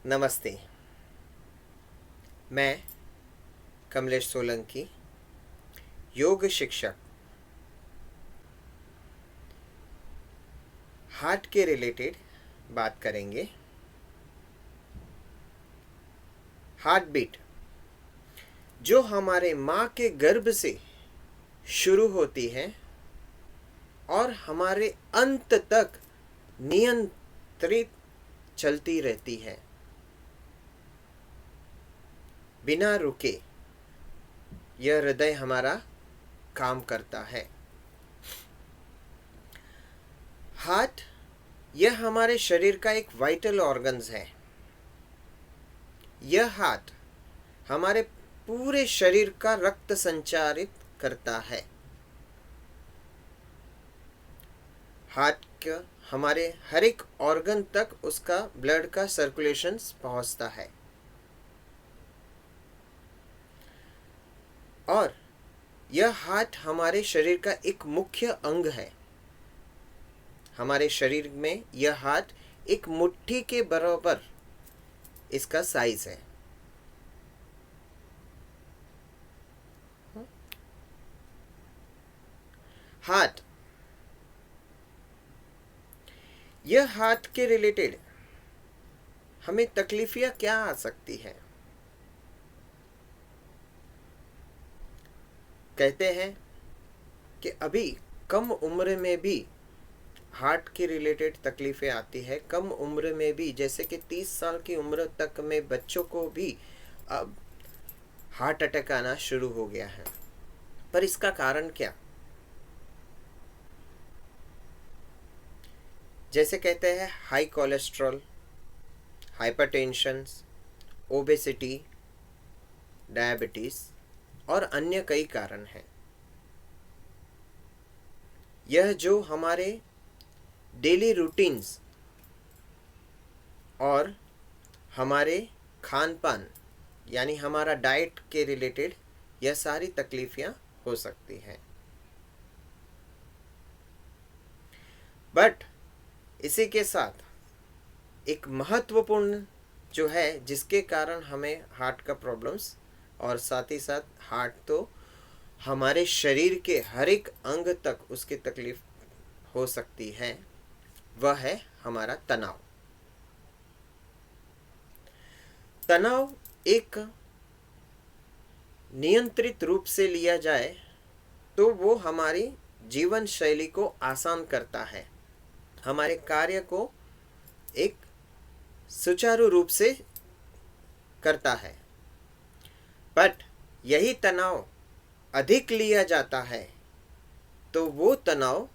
नमस्ते। मैं कमलेश सोलंकी, योग शिक्षक। हार्ट के रिलेटेड बात करेंगे। हार्ट बीट जो हमारे माँ के गर्भ से शुरू होती है और हमारे अंत तक नियंत्रित चलती रहती है, बिना रुके यह हृदय हमारा काम करता है। हार्ट यह हमारे शरीर का एक वाइटल ऑर्गन्स है। यह हार्ट हमारे पूरे शरीर का रक्त संचारित करता है। हार्ट का हमारे हर एक ऑर्गन तक उसका ब्लड का सर्कुलेशन पहुंचता है और यह हार्ट हमारे शरीर का एक मुख्य अंग है। हमारे शरीर में यह हार्ट एक मुट्ठी के बराबर इसका साइज है। हार्ट यह हार्ट के रिलेटेड हमें तकलीफियां क्या आ सकती है? कहते हैं कि अभी कम उम्र में भी हार्ट के रिलेटेड तकलीफें आती है। कम उम्र में भी, जैसे कि 30 साल की उम्र तक में बच्चों को भी अब हार्ट अटैक आना शुरू हो गया है। पर इसका कारण क्या? जैसे कहते हैं high cholesterol, hypertension, obesity, diabetes और अन्य कई कारण हैं। यह जो हमारे डेली रूटीन्स और हमारे खान पान यानी हमारा डाइट के रिलेटेड यह सारी तकलीफियां हो सकती हैं। बट इसी के साथ एक महत्वपूर्ण जो है जिसके कारण हमें हार्ट का प्रॉब्लम्स और साथ ही साथ हार्ट तो हमारे शरीर के हर एक अंग तक उसकी तकलीफ हो सकती है, वह है हमारा तनाव। तनाव एक नियंत्रित रूप से लिया जाए तो वो हमारी जीवन शैली को आसान करता है, हमारे कार्य को एक सुचारू रूप से करता है। बट यही तनाव अधिक लिया जाता है तो वो तनाव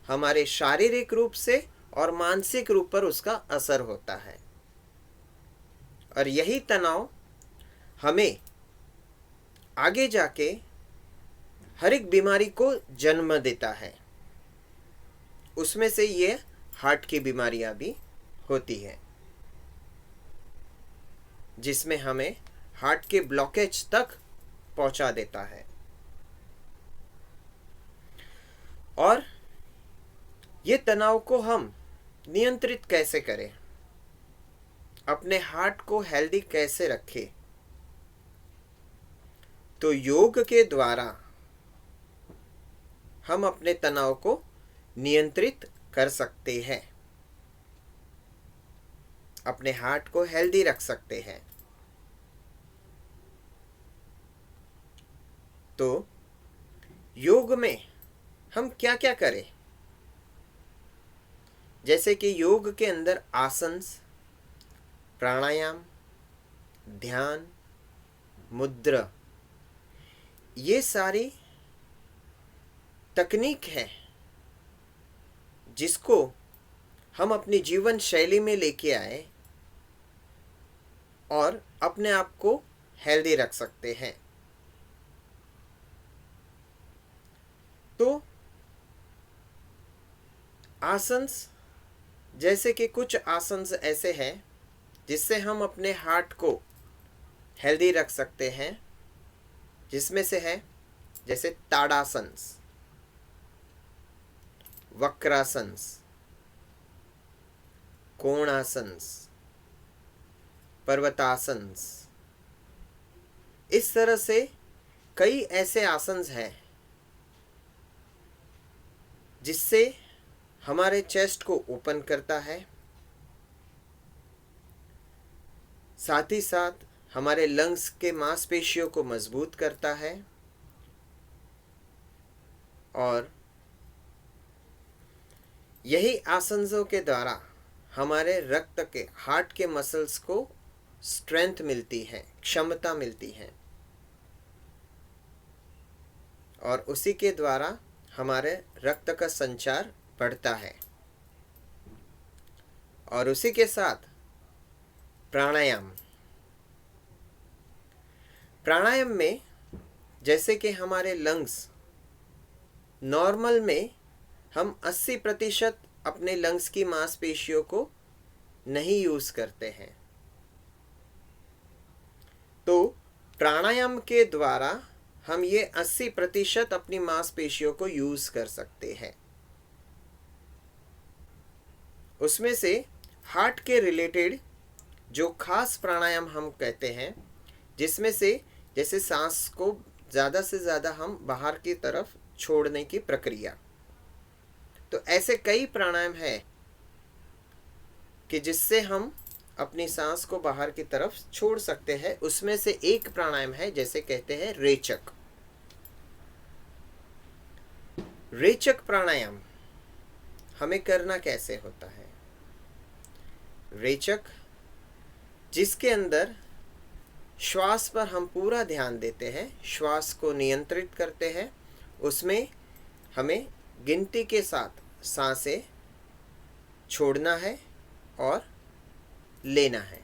हमारे शारीरिक रूप से और मानसिक रूप पर उसका असर होता है और यही तनाव हमें आगे जाके हर एक बीमारी को जन्म देता है। उसमें से ये हार्ट की बीमारियां भी होती है, जिसमें हमें हार्ट के ब्लॉकेज तक पहुंचा देता है। और ये तनाव को हम नियंत्रित कैसे करें, अपने हार्ट को हेल्दी कैसे रखें? तो योग के द्वारा हम अपने तनाव को नियंत्रित कर सकते हैं, अपने हार्ट को हेल्दी रख सकते हैं। तो योग में हम क्या क्या करें? जैसे कि योग के अंदर आसन, प्राणायाम, ध्यान, मुद्रा, ये सारी तकनीक है जिसको हम अपनी जीवन शैली में लेके आए और अपने आप को हेल्दी रख सकते हैं। तो आसन्स, जैसे कि कुछ आसन्स ऐसे हैं जिससे हम अपने हार्ट को हेल्दी रख सकते हैं, जिसमें से है जैसे ताड़ासन्स, वक्रासन्स, कोणासन्स, पर्वतासन। इस तरह से कई ऐसे आसन हैं जिससे हमारे चेस्ट को ओपन करता है, साथ ही साथ हमारे लंग्स के मांसपेशियों को मजबूत करता है और यही आसनों के द्वारा हमारे रक्त के हार्ट के मसल्स को स्ट्रेंथ मिलती है, क्षमता मिलती है और उसी के द्वारा हमारे रक्त का संचार बढ़ता है। और उसी के साथ प्राणायाम। प्राणायाम में जैसे कि हमारे लंग्स नॉर्मल में हम 80% अपने लंग्स की मांसपेशियों को नहीं यूज करते हैं, तो प्राणायाम के द्वारा हम ये 80% अपनी मांसपेशियों को यूज कर सकते हैं। उसमें से हार्ट के रिलेटेड जो खास प्राणायाम हम कहते हैं, जिसमें से जैसे सांस को ज़्यादा से ज़्यादा हम बाहर की तरफ छोड़ने की प्रक्रिया, तो ऐसे कई प्राणायाम है कि जिससे हम अपनी सांस को बाहर की तरफ छोड़ सकते हैं। उसमें से एक प्राणायाम है जैसे कहते हैं रेचक। रेचक प्राणायाम हमें करना कैसे होता है? रेचक जिसके अंदर श्वास पर हम पूरा ध्यान देते हैं, श्वास को नियंत्रित करते हैं, उसमें हमें गिनती के साथ सांसें छोड़ना है और लेना है।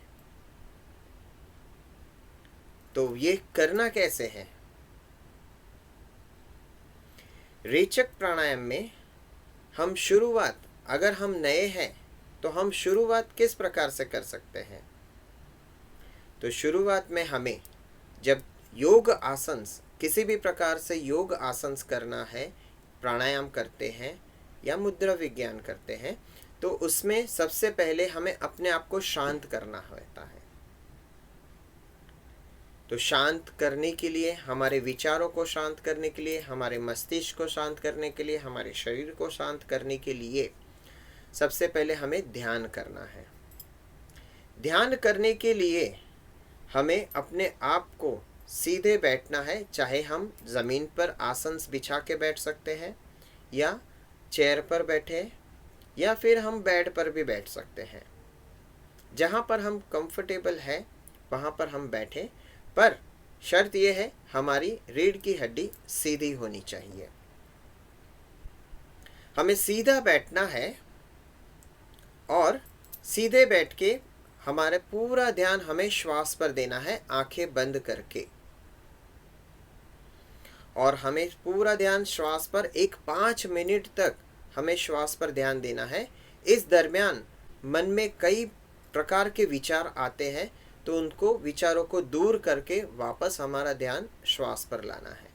तो ये करना कैसे है? रेचक प्राणायाम में हम शुरुआत, अगर हम नए हैं तो हम शुरुआत किस प्रकार से कर सकते हैं? तो शुरुआत में हमें जब योग आसन, किसी भी प्रकार से योग आसन करना है, प्राणायाम करते हैं या मुद्रा विज्ञान करते हैं, तो उसमें सबसे पहले हमें अपने आप को शांत करना होता है। तो शांत करने के लिए, हमारे विचारों को शांत करने के लिए, हमारे मस्तिष्क को शांत करने के लिए, हमारे शरीर को शांत करने के लिए सबसे पहले हमें ध्यान करना है। ध्यान करने के लिए हमें अपने आप को सीधे बैठना है, चाहे हम ज़मीन पर आसन बिछा के बैठ सकते हैं या चेयर पर बैठे या फिर हम बेड पर भी बैठ सकते हैं। जहाँ पर हम कंफर्टेबल है वहाँ पर हम बैठें, पर शर्त यह है हमारी रीढ़ की हड्डी सीधी होनी चाहिए। हमें सीधा बैठना है और सीधे बैठ के हमारे पूरा ध्यान हमें श्वास पर देना है, आंखें बंद करके। और हमें पूरा ध्यान श्वास पर 5 मिनट तक हमें श्वास पर ध्यान देना है। इस दरमियान मन में कई प्रकार के विचार आते हैं, तो उनको विचारों को दूर करके वापस हमारा ध्यान श्वास पर लाना है।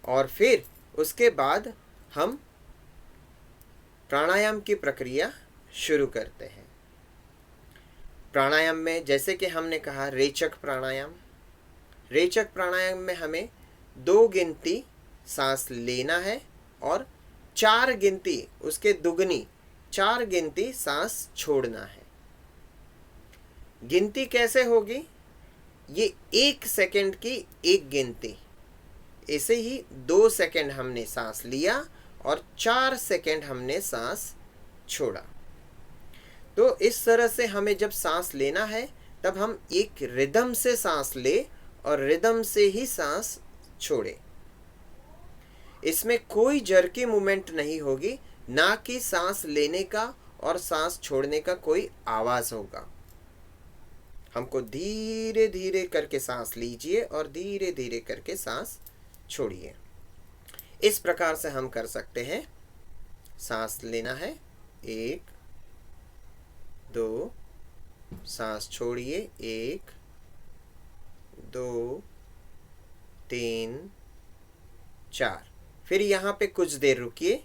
और फिर उसके बाद हम प्राणायाम की प्रक्रिया शुरू करते हैं। प्राणायाम में जैसे कि हमने कहा रेचक प्राणायाम, रेचक प्राणायाम में हमें 2 गिनती सांस लेना है और 4 गिनती, उसके दुगनी 4 गिनती सांस छोड़ना है। गिनती कैसे होगी? ये 1 सेकंड की 1 गिनती, ऐसे ही 2 सेकंड हमने सांस लिया और 4 सेकंड हमने सांस छोड़ा। तो इस तरह से हमें जब सांस लेना है तब हम एक रिदम से सांस ले और रिदम से ही सांस छोड़े। इसमें कोई जर्की मूवमेंट नहीं होगी, ना कि सांस लेने का और सांस छोड़ने का कोई आवाज होगा। हमको धीरे धीरे करके सांस लीजिए और धीरे धीरे करके सांस छोड़िए। इस प्रकार से हम कर सकते हैं। सांस लेना है 1 2, सांस छोड़िए 1 2 3 4। फिर यहाँ पे कुछ देर रुकिए,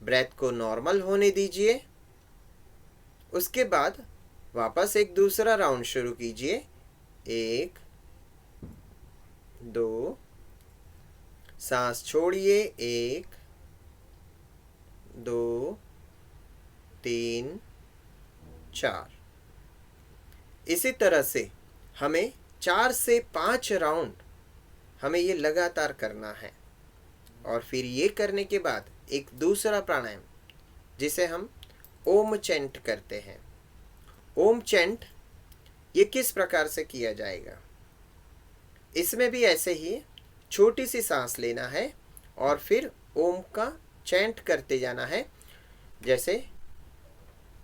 ब्रेथ को नॉर्मल होने दीजिए। उसके बाद वापस एक दूसरा राउंड शुरू कीजिए। 1 2, सांस छोड़िए। 1 2 3 4। इसी तरह से हमें 4 से 5 राउंड हमें ये लगातार करना है। और फिर ये करने के बाद एक दूसरा प्राणायाम जिसे हम ओम चैंट करते हैं। ओम चैंट ये किस प्रकार से किया जाएगा? इसमें भी ऐसे ही छोटी सी सांस लेना है और फिर ओम का चैंट करते जाना है, जैसे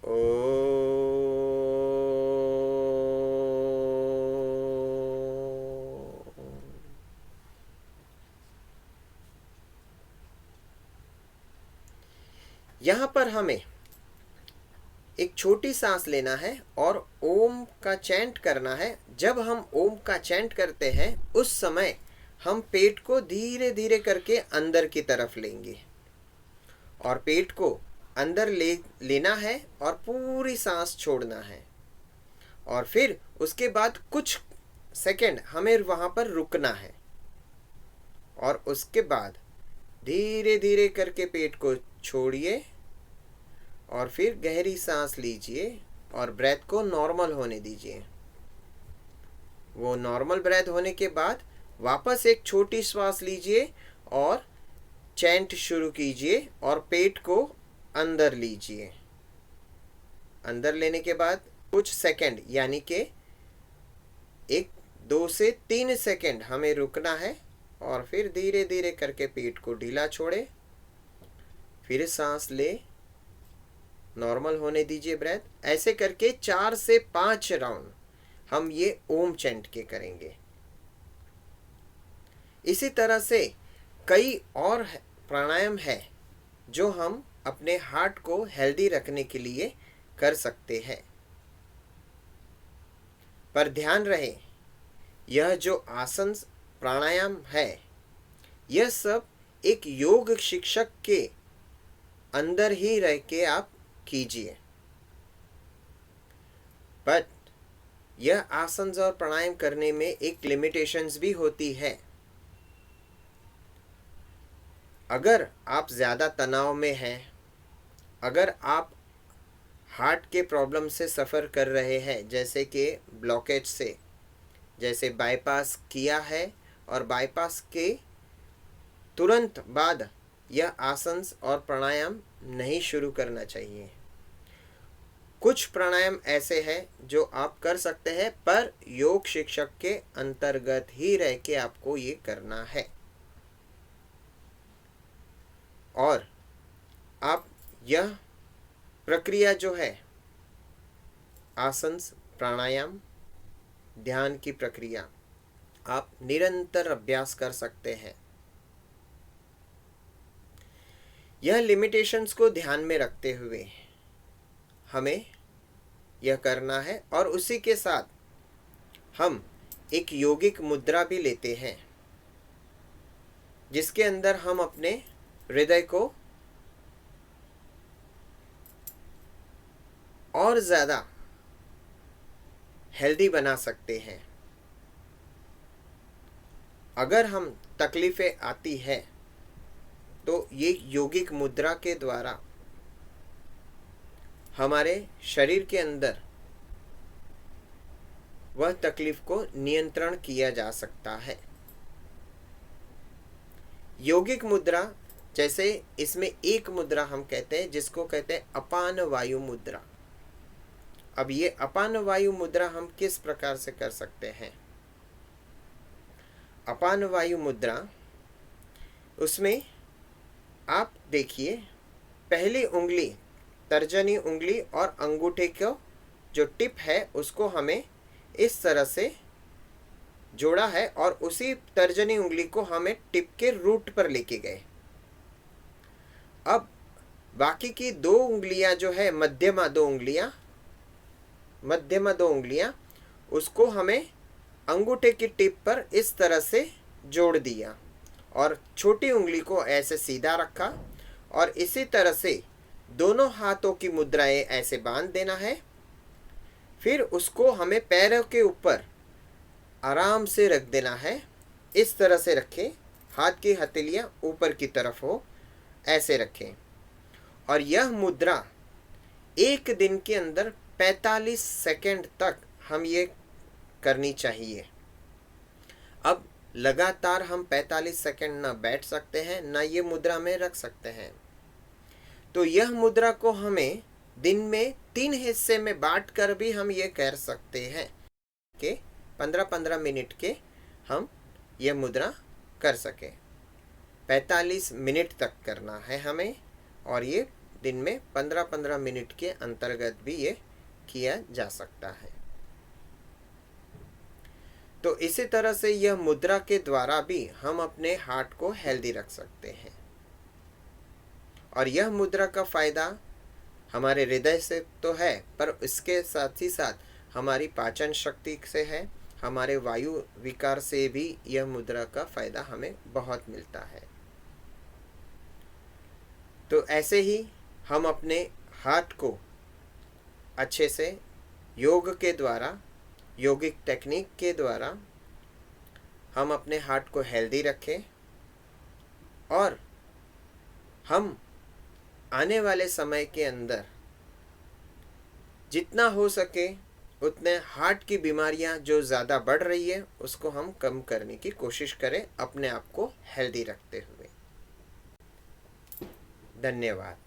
ओ। यहाँ पर हमें एक छोटी सांस लेना है और ओम का चैंट करना है। जब हम ओम का चैंट करते हैं उस समय हम पेट को धीरे धीरे करके अंदर की तरफ लेंगे और पेट को अंदर लेना है और पूरी सांस छोड़ना है। और फिर उसके बाद कुछ सेकंड हमें वहाँ पर रुकना है और उसके बाद धीरे धीरे करके पेट को छोड़िए और फिर गहरी सांस लीजिए और ब्रेथ को नॉर्मल होने दीजिए। वो नॉर्मल ब्रेथ होने के बाद वापस एक छोटी श्वास लीजिए और चैंट शुरू कीजिए और पेट को अंदर लीजिए। अंदर लेने के बाद कुछ सेकंड यानी कि 2 से 3 सेकंड हमें रुकना है और फिर धीरे धीरे करके पेट को ढीला छोड़े, फिर सांस ले, नॉर्मल होने दीजिए ब्रेथ। ऐसे करके 4 से 5 राउंड हम ये ओम चैंट के करेंगे। इसी तरह से कई और प्राणायाम है जो हम अपने हार्ट को हेल्दी रखने के लिए कर सकते हैं। पर ध्यान रहे, यह जो आसन प्राणायाम है यह सब एक योग शिक्षक के अंदर ही रह के आप कीजिए। बट यह आसन और प्राणायाम करने में एक लिमिटेशंस भी होती है। अगर आप ज़्यादा तनाव में हैं, अगर आप हार्ट के प्रॉब्लम से सफ़र कर रहे हैं, जैसे कि ब्लॉकेज से, जैसे बाईपास किया है और बाईपास के तुरंत बाद यह आसन और प्राणायाम नहीं शुरू करना चाहिए। कुछ प्राणायाम ऐसे हैं जो आप कर सकते हैं पर योग शिक्षक के अंतर्गत ही रह के आपको ये करना है। और आप यह प्रक्रिया जो है आसन प्राणायाम ध्यान की प्रक्रिया आप निरंतर अभ्यास कर सकते हैं। यह लिमिटेशंस को ध्यान में रखते हुए हमें यह करना है और उसी के साथ हम एक योगिक मुद्रा भी लेते हैं जिसके अंदर हम अपने हृदय को और ज़्यादा हेल्दी बना सकते हैं। अगर हम तकलीफ़ें आती है तो ये योगिक मुद्रा के द्वारा हमारे शरीर के अंदर वह तकलीफ को नियंत्रण किया जा सकता है। योगिक मुद्रा, जैसे इसमें एक मुद्रा हम कहते हैं जिसको कहते हैं अपान वायु मुद्रा। अब ये अपान वायु मुद्रा हम किस प्रकार से कर सकते हैं? अपान वायु मुद्रा, उसमें आप देखिए, पहली उंगली, तर्जनी उंगली और अंगूठे को जो टिप है उसको हमें इस तरह से जोड़ा है और उसी तर्जनी उंगली को हमें टिप के रूट पर लेके गए। अब बाकी की 2 उंगलियां जो है मध्यमा 2 उंगलियां उसको हमें अंगूठे की टिप पर इस तरह से जोड़ दिया और छोटी उंगली को ऐसे सीधा रखा और इसी तरह से दोनों हाथों की मुद्राएं ऐसे बांध देना है। फिर उसको हमें पैरों के ऊपर आराम से रख देना है। इस तरह से रखें, हाथ की हथेलियां ऊपर की तरफ हो, ऐसे रखें। और यह मुद्रा एक दिन के अंदर 45 सेकंड तक हम ये करनी चाहिए। अब लगातार हम 45 सेकंड ना बैठ सकते हैं, ना ये मुद्रा में रख सकते हैं। तो यह मुद्रा को हमें दिन में 3 हिस्से में बांट कर भी हम ये कर सकते हैं कि 15-15 मिनट के हम यह मुद्रा कर सकें। 45 मिनट तक करना है हमें, और ये दिन में 15-15 मिनट के अंतर्गत भी ये किया जा सकता है। तो इसी तरह से यह मुद्रा के द्वारा भी हम अपने हार्ट को हेल्दी रख सकते हैं। और यह मुद्रा का फायदा हमारे हृदय से तो है, पर इसके साथ ही साथ हमारी पाचन शक्ति से है, हमारे वायु विकार से भी यह मुद्रा का फायदा हमें बहुत मिलता है। तो ऐसे ही हम अपने हार्ट को अच्छे से योग के द्वारा, योगिक टेक्निक के द्वारा हम अपने हार्ट को हेल्दी रखें, और हम आने वाले समय के अंदर जितना हो सके उतने हार्ट की बीमारियां जो ज़्यादा बढ़ रही है उसको हम कम करने की कोशिश करें, अपने आप को हेल्दी रखते हुए। धन्यवाद।